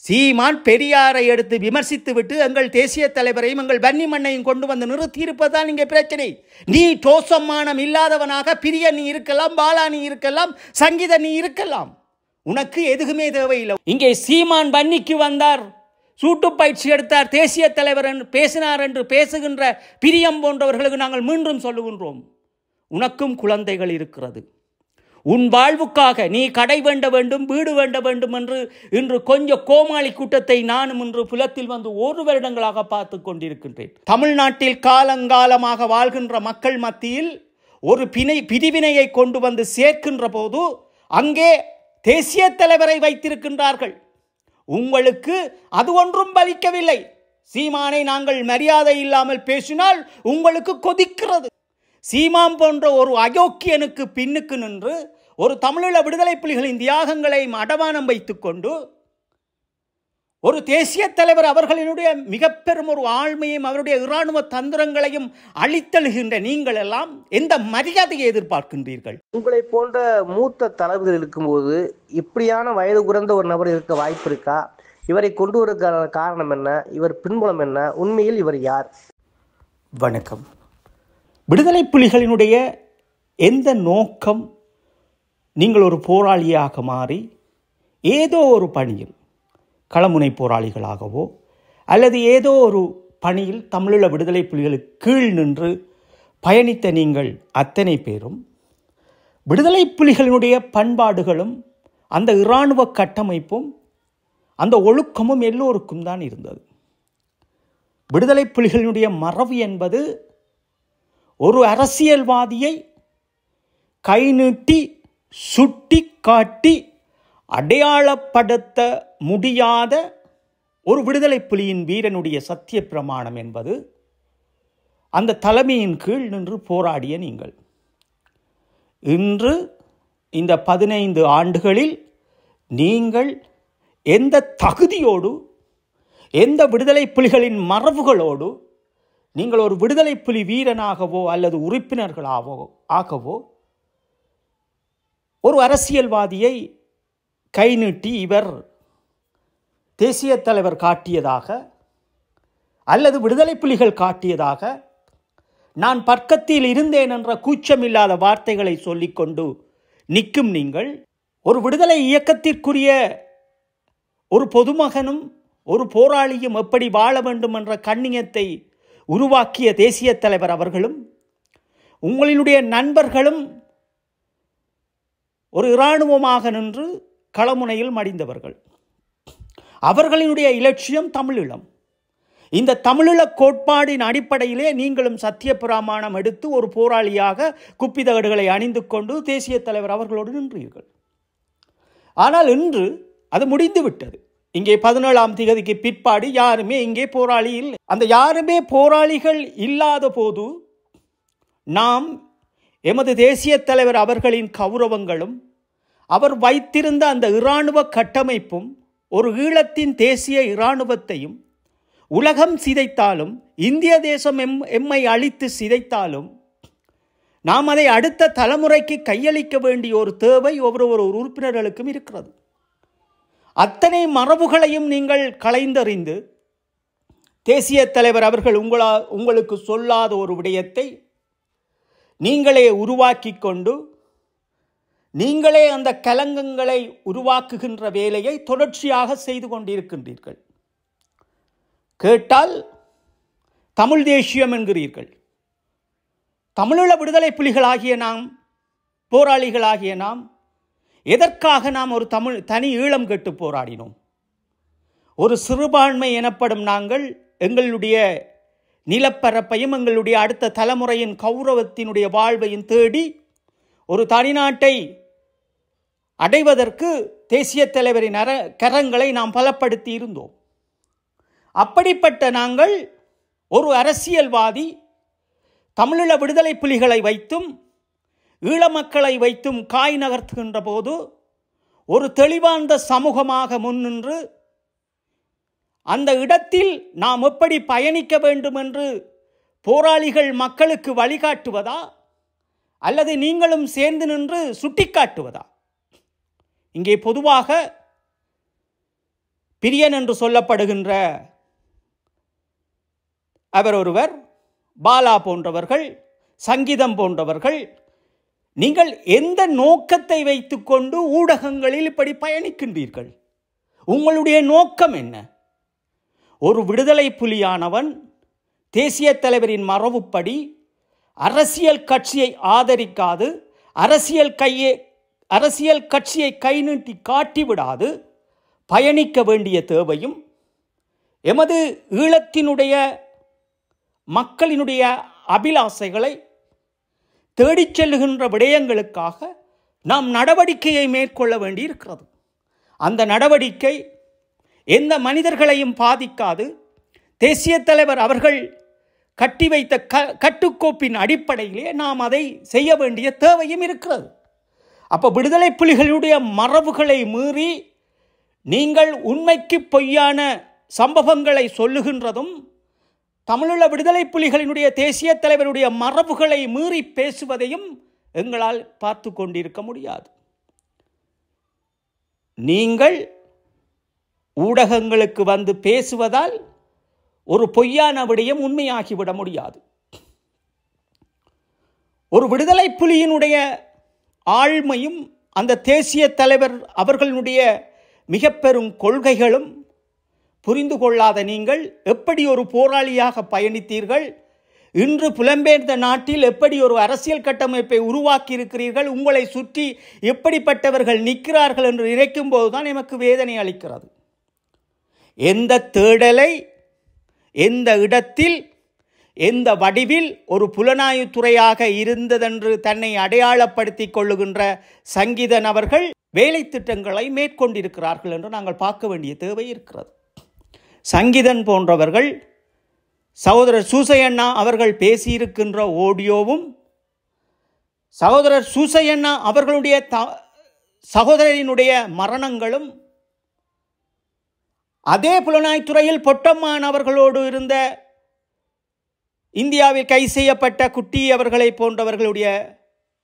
சீமான் பெரியாரை எடுத்து விமர்சித்துவிட்டு எங்கள் தேசிய தலைவரையும் எங்கள் வன்னி மண்ணையும் கொண்டு வந்து நிறுத்தியிருப்பதுதான் இங்கே பிரச்சனை. நீ டோசம்மானம் இல்லாதவனாக பிரிய நீ இருக்கலாம், பாலா நீ இருக்கலாம், சங்கீத நீ இருக்கலாம், உனக்கு எதுவுமே தேவையில்லை. இங்கே சீமான் வன்னிக்கு வந்தார், சூட்டு பயிற்சி எடுத்தார், தேசிய தலைவர் பேசினார் என்று பேசுகின்ற பிரியம் போன்றவர்களுக்கு நாங்கள் மீண்டும் சொல்லுகின்றோம், உனக்கும் குழந்தைகள் இருக்கிறது. உன் வாழ்வுக்காக நீ கடை வேண்ட வேண்டும், வீடு வேண்ட வேண்டும் என்று இன்று கொஞ்சம் கோமாளி கூட்டத்தை நானும் இன்று புலத்தில் வந்து 1 வருடங்களாக பார்த்து கொண்டிருக்கின்றேன். தமிழ்நாட்டில் காலங்காலமாக வாழ்கின்ற மக்கள் மத்தியில் ஒரு பிரிவினையை கொண்டு வந்து சேர்க்கின்ற போது அங்கே தேசிய தலைவரை வைத்திருக்கின்றார்கள். உங்களுக்கு அது ஒன்றும் பலிக்கவில்லை. சீமானை நாங்கள் மரியாதை இல்லாமல் பேசினால் உங்களுக்கு கொதிக்கிறது. சீமான் போன்ற ஒரு அயோக்கியனுக்கு பின்னுக்கு நின்று ஒரு தமிழீழ விடுதலை புலிகளின் தியாகங்களை அடமானம் வைத்துக் கொண்டு ஒரு தேசிய தலைவர் அவர்களினுடைய மிக பெரும் ஒரு ஆழ்மையும் அவருடைய இராணுவ தந்திரங்களையும் அழித்தழுகின்ற நீங்கள் எல்லாம் எந்த மரியாதையை எதிர்பார்க்கின்றீர்கள்? உங்களை போன்ற மூத்த தலைவர்கள் இருக்கும்போது இப்படியான வயது குறைந்த ஒரு நபர் இருக்க வாய்ப்பு இருக்கா? இவரை கொண்டு வருவதற்கான காரணம் என்ன? இவர் பின்புலம் என்ன? உண்மையில் இவர் யார்? வணக்கம். விடுதலை புலிகளினுடைய எந்த நோக்கம் நீங்கள் ஒரு போராளியாக மாறி ஏதோ ஒரு பணியில் களமுனை போராளிகளாகவோ அல்லது ஏதோ ஒரு பணியில் தமிழீழ விடுதலை புலிகளுக்கு கீழ் நின்று பயணித்த நீங்கள் அத்தனை பேரும் விடுதலை புலிகளினுடைய பண்பாடுகளும் அந்த இராணுவ கட்டமைப்பும் அந்த ஒழுக்கமும் எல்லோருக்கும் தான் இருந்தது. விடுதலை புலிகளினுடைய மரபு என்பது ஒரு அரசியல்வாதியை கை நீட்டி சுட்டி காட்டி அடையாளப்படுத்த முடியாத ஒரு விடுதலை புலியின் வீரனுடைய சத்திய பிரமாணம் என்பது அந்த தலைமையின் கீழ் நின்று போராடிய நீங்கள். இன்று இந்த 15 ஆண்டுகளில் நீங்கள் எந்த தகுதியோடு எந்த விடுதலை புலிகளின் மரபுகளோடு நீங்கள் ஒரு விடுதலை புலி வீரனாகவோ அல்லது ஆகவோ ஒரு அரசியல்வாதியை கை நீட்டி இவர் தேசிய தலைவர் காட்டியதாக அல்லது விடுதலை புலிகள் காட்டியதாக நான் பக்கத்தில் இருந்தேன் என்ற கூச்சமில்லாத வார்த்தைகளை சொல்லிக்கொண்டு நிற்கும் நீங்கள் ஒரு விடுதலை இயக்கத்திற்குரிய ஒரு பொதுமகனும் ஒரு போராளியும் எப்படி வாழ வேண்டும் என்ற கண்ணியத்தை உருவாக்கிய தேசிய தலைவர் அவர்களும் உங்களினுடைய நண்பர்களும் ஒரு இராணுவமாக நின்று களமுனையில் மடிந்தவர்கள். அவர்களினுடைய இலட்சியம் தமிழீழம். இந்த தமிழீழ கோட்பாடின் அடிப்படையிலே நீங்களும் சத்திய பிரமாணம் எடுத்து ஒரு போராளியாக குப்பிதகடுகளை அணிந்து கொண்டு தேசிய தலைவர் அவர்களோடு நின்றீர்கள். ஆனால் இன்று அது முடிந்துவிட்டது. இங்கே 17ஆம் தேதிக்கு பிற்பாடு யாருமே இங்கே போராளி இல்லை. அந்த யாருமே போராளிகள் இல்லாத போது நாம் எமது தேசிய தலைவர் அவர்களின் கௌரவங்களும் அவர் வைத்திருந்த அந்த இராணுவ கட்டமைப்பும் ஒரு ஈழத்தின் தேசிய இராணுவத்தையும் உலகம் சிதைத்தாலும் இந்திய தேசம் எம்மை அழித்து சிதைத்தாலும் நாம் அதை அடுத்த தலைமுறைக்கு கையளிக்க வேண்டிய ஒரு தேவை ஒவ்வொரு உறுப்பினர்களுக்கும் இருக்கிறது. அத்தனை மரபுகளையும் நீங்கள் களைந்தறிந்து தேசிய தலைவர் அவர்கள் உங்களுக்கு சொல்லாத ஒரு விடயத்தை நீங்களே உருவாக்கி கொண்டு நீங்களே அந்த கலங்கங்களை உருவாக்குகின்ற வேலையை தொடர்ச்சியாக செய்து கொண்டிருக்கின்றீர்கள். கேட்டால் தமிழ் தேசியம் என்கிறீர்கள். தமிழீழ விடுதலை புலிகளாகிய நாம், போராளிகளாகிய நாம் எதற்காக நாம் ஒரு தனி ஈழம் கெட்டு போராடினோம்? ஒரு சிறுபான்மை எனப்படும் நாங்கள் எங்களுடைய நிலப்பரப்பையும் எங்களுடைய அடுத்த தலைமுறையின் கௌரவத்தினுடைய வாழ்வையும் தேடி ஒரு தனிநாட்டை அடைவதற்கு தேசிய தலைவரின் கரங்களை நாம் பலப்படுத்தி இருந்தோம். அப்படிப்பட்ட நாங்கள் ஒரு அரசியல்வாதி தமிழீழ விடுதலை புலிகளை வைத்தும் ஈழ மக்களை வைத்தும் காய் நகர்த்துகின்ற போது ஒரு தெளிவார்ந்த சமூகமாக முன்னின்று அந்த இடத்தில் நாம் எப்படி பயணிக்க வேண்டும் என்று போராளிகள் மக்களுக்கு வழிகாட்டுவதா அல்லது நீங்களும் சேர்ந்து நின்று சுட்டிக்காட்டுவதா? இங்கே பொதுவாக பிரியன் என்று சொல்லப்படுகின்ற அவர் ஒருவர், பாலா போன்றவர்கள், சங்கீதம் போன்றவர்கள், நீங்கள் எந்த நோக்கத்தை வைத்துக்கொண்டு ஊடகங்களில் இப்படி பயணிக்கின்றீர்கள்? உங்களுடைய நோக்கம் என்ன? ஒரு விடுதலை புலியானவன் தேசிய தலைவரின் மரபுப்படி அரசியல் கட்சியை ஆதரிக்காது, அரசியல் கட்சியை கை நீட்டி காட்டிவிடாது பயணிக்க வேண்டிய தேவையும், எமது ஈழத்தினுடைய மக்களினுடைய அபிலாசைகளை தேடிச் செல்லுகின்ற விடயங்களுக்காக நாம் நடவடிக்கையை மேற்கொள்ள வேண்டியிருக்கிறது. அந்த நடவடிக்கை எந்த மனிதர்களையும் பாதிக்காது, தேசிய தலைவர் அவர்கள் கட்டி வைத்த கட்டுக்கோப்பின் அடிப்படையிலே நாம் அதை செய்ய வேண்டிய தேவையும் இருக்கிறது. அப்போ விடுதலை புலிகளுடைய மரபுகளை மீறி நீங்கள் உண்மைக்கு பொய்யான சம்பவங்களை சொல்லுகின்றதும், தமிழீழ விடுதலை புலிகளினுடைய தேசிய தலைவருடைய மரபுகளை மீறி பேசுவதையும் எங்களால் பார்த்து கொண்டிருக்க முடியாது. நீங்கள் ஊடகங்களுக்கு வந்து பேசுவதால் ஒரு பொய்யான விடயம் உண்மையாகிவிட முடியாது. ஒரு விடுதலை புலியினுடைய ஆழ்மையும் அந்த தேசிய தலைவர் அவர்களுடைய மிக பெரும் கொள்கைகளும் புரிந்து கொள்ளாத நீங்கள் எப்படி ஒரு போராளியாக பயணித்தீர்கள்? இன்று புலம்பெயர்ந்த நாட்டில் எப்படி ஒரு அரசியல் கட்டமைப்பை உருவாக்கி இருக்கிறீர்கள்? உங்களை சுற்றி எப்படிப்பட்டவர்கள் நிற்கிறார்கள் என்று நினைக்கும் போதுதான் எமக்கு வேதனை அளிக்கிறது. எந்த தேடலை, எந்த இடத்தில், எந்த வடிவில் ஒரு புலனாய்வுத்துறையாக இருந்ததென்று தன்னை அடையாளப்படுத்தி கொள்ளுகின்ற சங்கீதன் அவர்கள் வேலை திட்டங்களை மேற்கொண்டிருக்கிறார்கள் என்று நாங்கள் பார்க்க வேண்டிய தேவை இருக்கிறது. சங்கீதன் போன்றவர்கள், சகோதரர் சூசையண்ணா அவர்கள் பேசியிருக்கின்ற ஆடியோவும், சகோதரர் சூசையண்ணா அவர்களுடைய சகோதரரினுடைய மரணங்களும், அதே புலனாய்த்துறையில் பொட்டம்மான் அவர்களோடு இருந்த இந்தியாவில் கை செய்யப்பட்ட குட்டி அவர்களை போன்றவர்களுடைய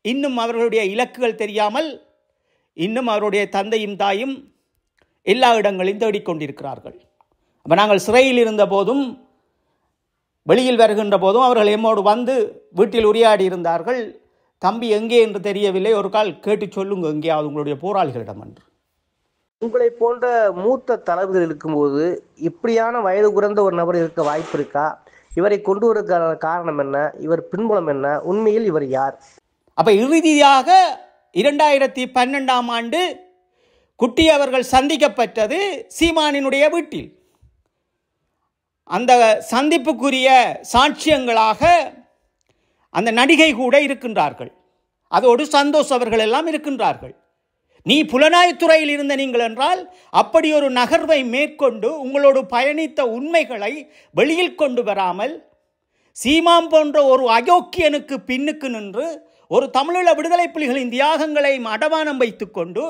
இன்னும் அவர்களுடைய இலக்குகள் தெரியாமல் இன்னும் அவருடைய தந்தையும் தாயும் எல்லா இடங்களையும் தேடிக்கொண்டிருக்கிறார்கள். அப்போ நாங்கள் சிறையில் இருந்த போதும் வெளியில் வருகின்ற போதும் அவர்கள் எம்மோடு வந்து வீட்டில் உரையாடி இருந்தார்கள். தம்பி எங்கே என்று தெரியவில்லை, ஒரு கால் கேட்டு சொல்லுங்க எங்கேயாவது உங்களுடைய போராளிகளிடம் என்று. உங்களை போன்ற மூத்த தளபதிகள் இருக்கும்போது இப்படியான வயது குறைந்த ஒரு நபர் இருக்க வாய்ப்பு இருக்கா? இவரை கொண்டு வருவதற்கான காரணம் என்ன? இவர் பின்புலம் என்ன? உண்மையில் இவர் யார்? அப்போ இறுதியாக 2012ஆம் ஆண்டு குட்டி அவர்கள் சந்திக்கப்பட்டது சீமானினுடைய வீட்டில். அந்த சந்திப்புக்குரிய சாட்சியங்களாக அந்த நடிகை கூட இருக்கின்றார்கள், அதோடு சந்தோஷ் அவர்கள் எல்லாம் இருக்கின்றார்கள். நீ புலனாய்வுத்துறையில் இருந்த நீங்கள் என்றால் அப்படி ஒரு நகர்வை மேற்கொண்டு உங்களோடு பயணித்த உண்மைகளை வெளியில் கொண்டு வராமல் சீமான் போன்ற ஒரு அயோக்கியனுக்கு பின்னுக்கு நின்று ஒரு தமிழீழ விடுதலை புலிகளின் தியாகங்களை அடமானம் வைத்துக்கொண்டு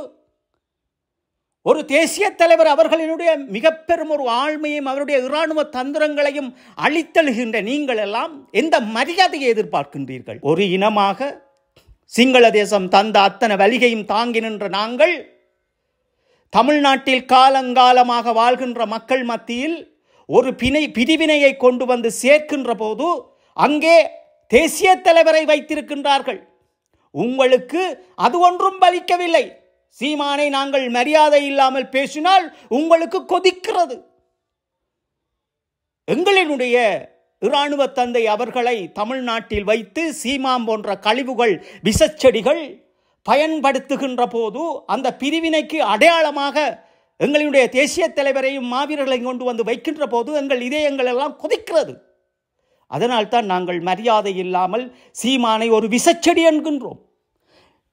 ஒரு தேசிய தலைவர் அவர்களினுடைய மிக பெரும் ஒரு ஆழ்மையும் அவருடைய இராணுவ தந்திரங்களையும் அழித்தழுகின்ற நீங்கள் எல்லாம் எந்த மரியாதையை எதிர்பார்க்கின்றீர்கள்? ஒரு இனமாக சிங்கள தேசம் தந்த அத்தனை வலிகையும் தாங்கி நின்ற நாங்கள் தமிழ்நாட்டில் காலங்காலமாக வாழ்கின்ற மக்கள் மத்தியில் ஒரு பிரிவினையை கொண்டு வந்து சேர்க்கின்ற போது அங்கே தேசிய தலைவரை வைத்திருக்கின்றார்கள். உங்களுக்கு அது ஒன்றும் பலிக்கவில்லை. சீமானை நாங்கள் மரியாதை இல்லாமல் பேசினால் உங்களுக்கு கொதிக்கிறது. எங்களினுடைய இராணுவ தந்தை அவர்களை தமிழ்நாட்டில் வைத்து சீமான் போன்ற கழிவுகள் விசச்செடிகள் பயன்படுத்துகின்ற போது அந்த பிரிவினைக்கு அடையாளமாக எங்களுடைய தேசிய தலைவரையும் மாவீரர்களையும் கொண்டு வந்து வைக்கின்ற போது எங்கள் இதயங்கள் எல்லாம் கொதிக்கிறது. அதனால்தான் நாங்கள் மரியாதை இல்லாமல் சீமானை ஒரு விசச்செடி என்கின்றோம்.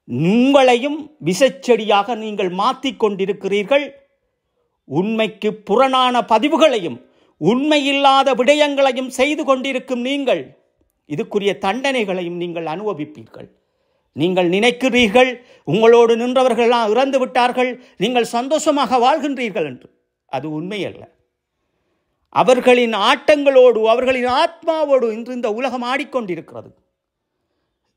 உங்களையும் விசச்செடியாக நீங்கள் மாற்றிக்கொண்டிருக்கிறீர்கள். உண்மைக்கு புறனான பதிவுகளையும் உண்மையில்லாத விடயங்களையும் செய்து கொண்டிருக்கும் நீங்கள் இதுக்குரிய தண்டனைகளையும் நீங்கள் அனுபவிப்பீர்கள். நீங்கள் நினைக்கிறீர்கள் உங்களோடு நின்றவர்களெல்லாம் இறந்து விட்டார்கள், நீங்கள் சந்தோஷமாக வாழ்கின்றீர்கள் என்று. அது உண்மையல்ல. அவர்களின் ஆட்டங்களோடு அவர்களின் ஆத்மாவோடு இன்று இந்த உலகம் ஆடிக்கொண்டிருக்கிறது.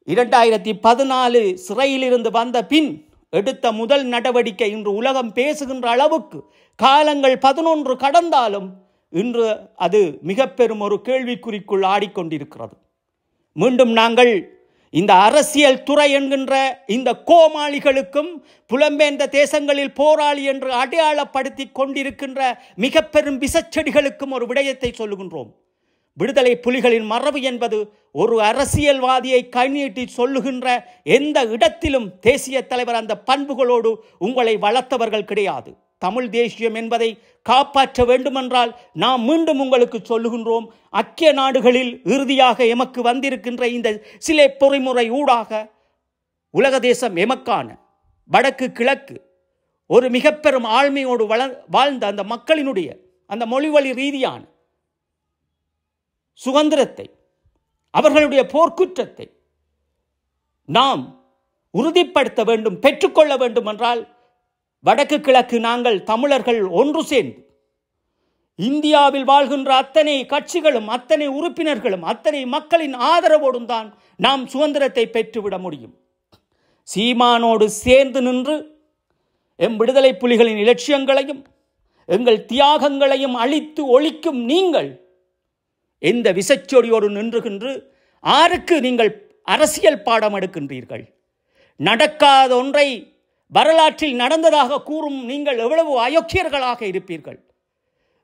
2014 சிறையிலிருந்து வந்த பின் எடுத்த முதல் நடவடிக்கை இன்று உலகம் பேசுகின்ற அளவுக்கு காலங்கள் 11 கடந்தாலும் இன்று அது மிக பெரும் ஒரு கேள்விக்குறிக்குள் ஆடிக்கொண்டிருக்கிறது. மீண்டும் நாங்கள் இந்த அரசியல் துறை என்கின்ற இந்த கோமாளிகளுக்கும் புலம்பெயர்ந்த தேசங்களில் போராளி என்று அடையாளப்படுத்தி கொண்டிருக்கின்ற மிக பெரும் விசச்செடிகளுக்கும் ஒரு விடயத்தை சொல்லுகின்றோம். விடுதலை புலிகளின் மரபு என்பது ஒரு அரசியல்வாதியை கைநீட்டி சொல்லுகின்ற எந்த இடத்திலும் தேசிய தலைவர் அந்த பண்புகளோடு உங்களை வளர்த்தவர்கள் கிடையாது. தமிழ் தேசியம் என்பதை காப்பாற்ற வேண்டுமென்றால் நாம் மீண்டும் உங்களுக்கு சொல்லுகின்றோம், ஐக்கிய நாடுகளில் இறுதியாக எமக்கு வந்திருக்கின்ற இந்த சிலை பொறிமுறை ஊடாக உலக தேசம் எமக்கான வடக்கு கிழக்கு ஒரு மிக பெரும் ஆழ்மையோடு வாழ்ந்த அந்த மக்களினுடைய அந்த மொழிவழி ரீதியான சுதந்திரத்தை, அவர்களுடைய போர்க்குற்றத்தை நாம் உறுதிப்படுத்த வேண்டும், பெற்றுக்கொள்ள வேண்டும் என்றால் வடக்கு கிழக்கு நாங்கள் தமிழர்கள் ஒன்று சேர்ந்து இந்தியாவில் வாழ்கின்ற அத்தனை கட்சிகளும் அத்தனை உறுப்பினர்களும் அத்தனை மக்களின் ஆதரவோடும் தான் நாம் சுதந்திரத்தை பெற்றுவிட முடியும். சீமானோடு சேர்ந்து நின்று எம் விடுதலை புலிகளின் இலட்சியங்களையும் எங்கள் தியாகங்களையும் அழித்து ஒழிக்கும் நீங்கள் எந்த விசச்சொடியோடு நின்றுகின்று ஆருக்கு நீங்கள் அரசியல் பாடம் எடுக்கின்றீர்கள்? நடக்காத ஒன்றை வரலாற்றில் நடந்ததாக கூறும் நீங்கள் எவ்வளவு அயோக்கியர்களாக இருப்பீர்கள்.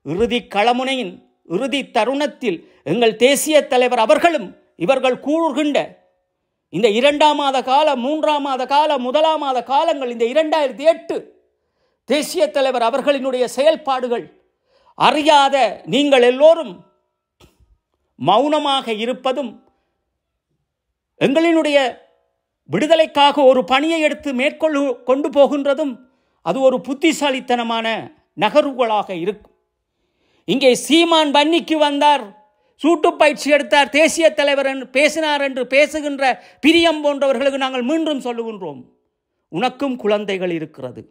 இறுதி களமுனையின் இறுதி தருணத்தில் எங்கள் தேசிய தலைவர் அவர்களும் இவர்கள் கூறுகின்ற இந்த 2ஆம் மாத கால 3ஆம் மாத கால 1ஆம் மாத காலங்கள், இந்த 2008 தேசிய தலைவர் அவர்களினுடைய செயல்பாடுகள் அறியாத நீங்கள் எல்லோரும் மௌனமாக இருப்பதும் எங்களினுடைய விடுதலைக்காக ஒரு பணியை எடுத்து கொண்டு போகின்றதும் அது ஒரு புத்திசாலித்தனமான நகர்வுகளாக இருக்கும். இங்கே சீமான் வன்னிக்கு வந்தார், சூட்டு பயிற்சி எடுத்தார், தேசிய தலைவர் என்று பேசினார் என்று பேசுகின்ற பிரியம் போன்றவர்களுக்கு நாங்கள் மீண்டும் சொல்லுகின்றோம், உனக்கும் குழந்தைகள் இருக்கிறது.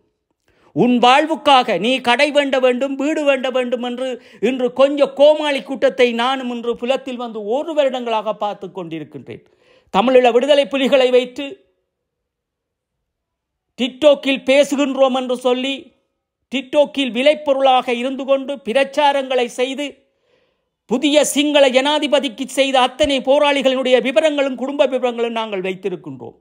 உன் வாழ்வுக்காக நீ கடை வேண்ட வேண்டும், வீடு வேண்ட வேண்டும் என்று இன்று கொஞ்சம் கோமாளி கூட்டத்தை நானும் இன்று புலத்தில் வந்து 1 வருடங்களாக பார்த்து கொண்டிருக்கின்றேன். தமிழீழ விடுதலை புலிகளை வைத்து டிக்டோக்கில் பேசுகின்றோம் என்று சொல்லி டிக்டோக்கில் விலைப்பொருளாக இருந்து கொண்டு பிரச்சாரங்களை செய்து புதிய சிங்கள ஜனாதிபதிக்கு செய்த அத்தனை போராளிகளினுடைய விவரங்களும் குடும்ப விவரங்களும் நாங்கள் வைத்திருக்கின்றோம்.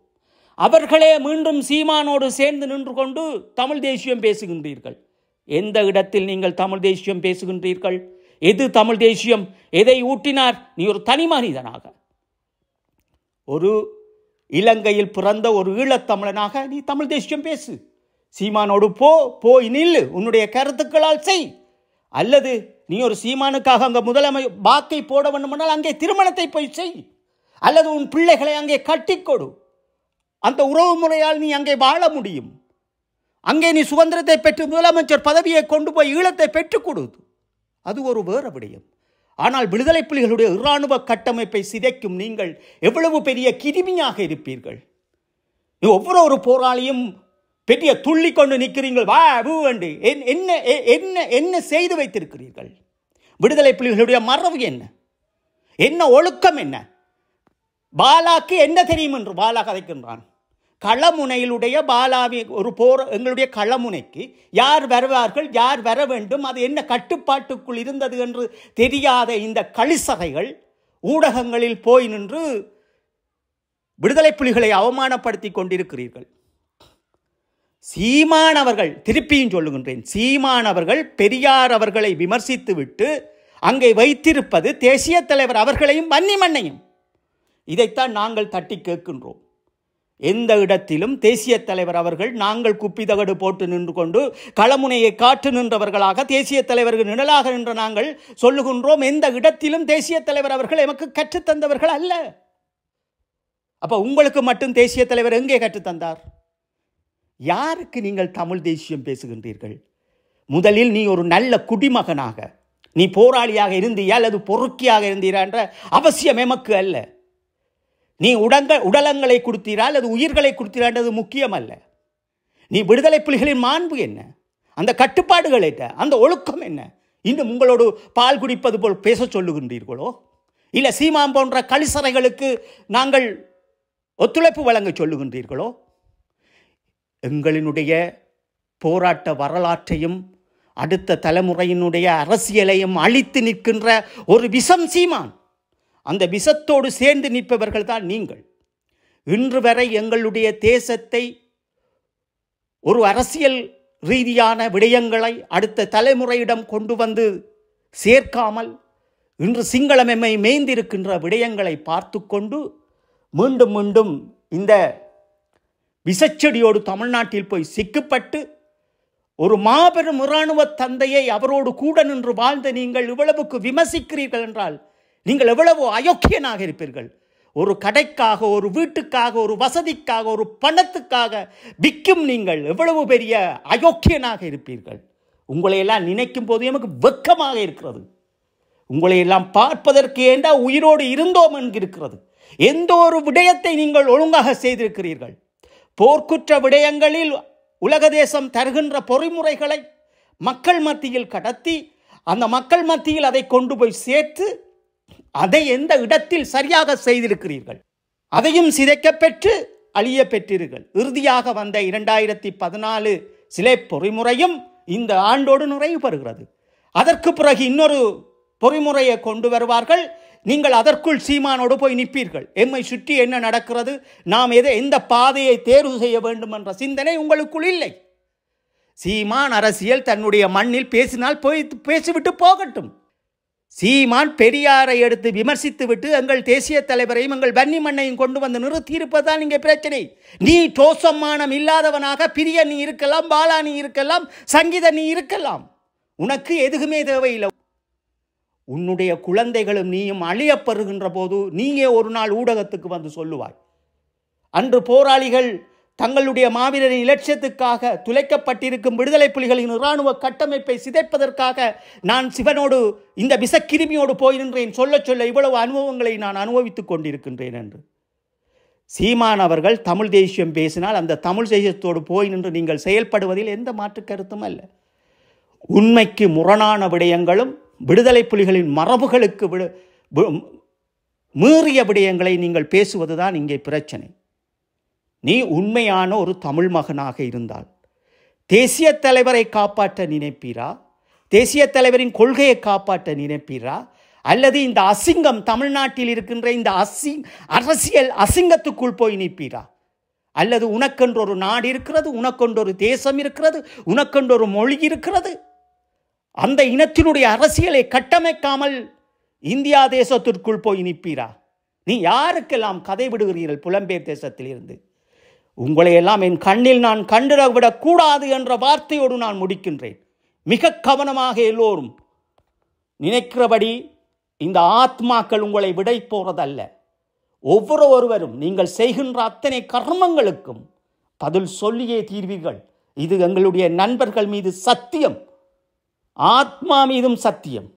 அவர்களே மீண்டும் சீமானோடு சேர்ந்து நின்று கொண்டு தமிழ் தேசியம் பேசுகின்றீர்கள். எந்த இடத்தில் நீங்கள் தமிழ் தேசியம் பேசுகின்றீர்கள்? எது தமிழ் தேசியம்? எதை ஊட்டினார்? நீ ஒரு தனி மனிதனாக, ஒரு இலங்கையில் பிறந்த ஒரு ஈழத்தமிழனாக நீ தமிழ் தேசியம் பேசு. சீமானோடு போய் நில்லு, உன்னுடைய கருத்துக்களால் செய். அல்லது நீ ஒரு சீமானுக்காக அங்கே வாக்கை போட வேண்டுமென்றால் அங்கே திருமணத்தை போய் செய். அல்லது உன் பிள்ளைகளை அங்கே கட்டிக்கொடு. அந்த உறவு முறையால் நீ அங்கே வாழ முடியும். அங்கே நீ சுதந்திரத்தை பெற்று முதலமைச்சர் பதவியை கொண்டு போய் ஈழத்தை பெற்றுக் கொடுது. அது ஒரு வேறு விடயம். ஆனால் விடுதலை புலிகளுடைய இராணுவ கட்டமைப்பை சிதைக்கும் நீங்கள் எவ்வளவு பெரிய கிருமியாக இருப்பீர்கள். ஒவ்வொரு போராளியும் பெரிய துள்ளி கொண்டு நிற்கிறீர்கள், வா பூண்டு என்ன என்ன என்ன செய்து வைத்திருக்கிறீர்கள்? விடுதலை புலிகளுடைய மரபு என்ன? என்ன ஒழுக்கம் என்ன? பாலாக்கு என்ன தெரியும் என்று பாலா கதைக்கின்றான். களமுனையிலுடைய பாலாவி ஒரு எங்களுடைய களமுனைக்கு யார் வருவார்கள், யார் வர வேண்டும், அது என்ன கட்டுப்பாட்டுக்குள் இருந்தது என்று தெரியாத இந்த களிசகைகள் ஊடகங்களில் போய் நின்று விடுதலை புலிகளை அவமானப்படுத்தி கொண்டிருக்கிறீர்கள். சீமான் அவர்கள், திருப்பியும் சொல்லுகின்றேன், சீமான் அவர்கள் பெரியார் அவர்களை விமர்சித்து விட்டு அங்கே வைத்திருப்பது தேசிய தலைவர் அவர்களையும் வன்னி மண்ணையும். இதைத்தான் நாங்கள் தட்டி கேட்கின்றோம். எந்த இடத்திலும் தேசிய தலைவர் அவர்கள் நாங்கள் குப்பி தகடு போட்டு நின்று கொண்டு களமுனையை காற்று நின்றவர்களாக தேசிய தலைவர்கள் நிழலாக நின்ற நாங்கள் சொல்லுகின்றோம். எந்த இடத்திலும் தேசிய தலைவர் அவர்கள் எமக்கு கற்றுத்தந்தவர்கள் அல்ல. அப்ப உங்களுக்கு மட்டும் தேசிய தலைவர் எங்கே கற்றுத்தந்தார்? யாருக்கு நீங்கள் தமிழ் தேசியம் பேசுகின்றீர்கள்? முதலில் நீ ஒரு நல்ல குடிமகனாக, நீ போராளியாக இருந்தியா அல்லது பொறுக்கியாக இருந்தீரா என்ற அவசியம் எமக்கு அல்ல. நீ உடலங்களை கொடுத்தீரா அல்லது உயிர்களை கொடுத்தீரான்றது முக்கியம் அல்ல. நீ விடுதலை புலிகளின் மாண்பு என்ன, அந்த கட்டுப்பாடுகள் என்ன, அந்த ஒழுக்கம் என்ன? இன்னும் உங்களோடு பால் குடிப்பது போல் பேச சொல்லுகின்றீர்களோ, இல்லை சீமான் போன்ற களிசறைகளுக்கு நாங்கள் ஒத்துழைப்பு வழங்க சொல்லுகின்றீர்களோ? எங்களினுடைய போராட்ட வரலாற்றையும் அடுத்த தலைமுறையினுடைய அரசியலையும் அழித்து நிற்கின்ற ஒரு விஷம் சீமான். அந்த விஷத்தோடு சேர்ந்து நிற்பவர்கள் தான் நீங்கள். இன்று வரை எங்களுடைய தேசத்தை ஒரு அரசியல் ரீதியான விடயங்களை அடுத்த தலைமுறையிடம் கொண்டு வந்து சேர்க்காமல் இன்று சிங்களமெம்மை மேய்ந்திருக்கின்ற விடயங்களை பார்த்து கொண்டு மீண்டும் மீண்டும் இந்த விஷச்செடியோடு தமிழ்நாட்டில் போய் சிக்கப்பட்டு ஒரு மாபெரும் இராணுவ தந்தையை அவரோடு கூட நின்று வாழ்ந்த நீங்கள் இவ்வளவுக்கு விமர்சிக்கிறீர்கள் என்றால் நீங்கள் எவ்வளவு அயோக்கியனாக இருப்பீர்கள். ஒரு கடைக்காக, ஒரு வீட்டுக்காக, ஒரு வசதிக்காக, ஒரு பணத்துக்காக விற்கும் நீங்கள் எவ்வளவு பெரிய அயோக்கியனாக இருப்பீர்கள். உங்களையெல்லாம் நினைக்கும் போது எனக்கு வெட்கமாக இருக்கிறது. உங்களையெல்லாம் பார்ப்பதற்கு ஏண்டா உயிரோடு இருந்தோம் என்கிறது. எந்த ஒரு விடயத்தை நீங்கள் ஒழுங்காக செய்திருக்கிறீர்கள். போர்க்குற்ற விடயங்களில் உலக தேசம் தருகின்ற பொறிமுறைகளை மக்கள் மத்தியில் கடத்தி அந்த மக்கள் மத்தியில் அதை கொண்டு போய் சேர்த்து அதை எந்த இடத்தில் சரியாக செய்திருக்கிறீர்கள். அதையும் சிதைக்க பெற்று அழிய பெற்றீர்கள். இறுதியாக வந்த 2014 சிலை பொறிமுறையும் இந்த ஆண்டோடு நிறைவு பெறுகிறது. அதற்கு பிறகு இன்னொரு பொறிமுறையை கொண்டு வருவார்கள். நீங்கள் அதற்குள் சீமானோடு போய் நிற்பீர்கள். எம்மை சுற்றி என்ன நடக்கிறது, நாம் எந்த பாதையை தேர்வு செய்ய வேண்டும் என்ற சிந்தனை உங்களுக்குள் இல்லை. சீமான் அரசியல் தன்னுடைய மண்ணில் பேசினால் போய் பேசிவிட்டு போகட்டும். சீமான் பெரியாரை எடுத்து விமர்சித்து விட்டு எங்கள் தேசிய தலைவரையும் எங்கள் வன்னி மண்ணையும் கொண்டு வந்து நிறுத்தியிருப்பதுதான் இங்கே பிரச்சனை. நீ டோசம்மானம் இல்லாதவனாக பிரிய நீ இருக்கலாம், பாலா நீ இருக்கலாம், சங்கீத நீ இருக்கலாம். உனக்கு எதுவுமே தேவையில்லை. உன்னுடைய குழந்தைகளும் நீயும் அழியப்பெறுகின்ற போது நீயே ஒரு நாள் ஊடகத்துக்கு வந்து சொல்லுவாய். அன்று போராளிகள் தங்களுடைய மாவீரரின் இலட்சியத்துக்காக துளைக்கப்பட்டிருக்கும் விடுதலை புலிகளின் இராணுவ கட்டமைப்பை சிதைப்பதற்காக நான் சிவனோடு இந்த விஷக்கிருமியோடு போய் நின்றேன், சொல்ல சொல்ல இவ்வளவு அனுபவங்களை நான் அனுபவித்துக் கொண்டிருக்கின்றேன் என்று. சீமான் அவர்கள் தமிழ் தேசியம் பேசினால் அந்த தமிழ் தேசியத்தோடு போய் நின்று நீங்கள் செயல்படுவதில் எந்த மாற்று கருத்தும் அல்ல. உண்மைக்கு முரணான விடயங்களும் விடுதலை புலிகளின் மரபுகளுக்கு மீறிய விடயங்களை நீங்கள் பேசுவதுதான் இங்கே பிரச்சனை. நீ உண்மையான ஒரு தமிழ் மகனாக இருந்தால் தேசிய தலைவரை காப்பாற்ற நினைப்பீரா, தேசிய தலைவரின் கொள்கையை காப்பாற்ற நினைப்பீரா, அல்லது இந்த அசிங்கம் தமிழ்நாட்டில் இருக்கின்ற இந்த அரசியல் அசிங்கத்துக்குள் போய் நிற்பீரா? அல்லது உனக்கென்று ஒரு நாடு இருக்கிறது, உனக்கென்று ஒரு தேசம் இருக்கிறது, உனக்கென்று ஒரு மொழி இருக்கிறது, அந்த இனத்தினுடைய அரசியலை கட்டமைக்காமல் இந்தியா தேசத்திற்குள் போய் நிற்பீரா? நீ யாருக்கெல்லாம் கதை விடுகிறீர்கள் புலம்பெயர் தேசத்தில் இருந்து? உங்களையெல்லாம் என் கண்ணில் நான் கண்டுவிடக்கூடாது என்ற வார்த்தையோடு நான் முடிக்கின்றேன். மிக கவனமாக எல்லோரும் நினைக்கிறபடி இந்த ஆத்மாக்கள் உங்களை விடை போறதல்ல. ஒவ்வொருவரும் நீங்கள் செய்கின்ற அத்தனை கர்மங்களுக்கும் பதில் சொல்லியே தீர்வீர்கள். இது எங்களுடைய நண்பர்கள் மீது சத்தியம், ஆத்மா மீதும் சத்தியம்.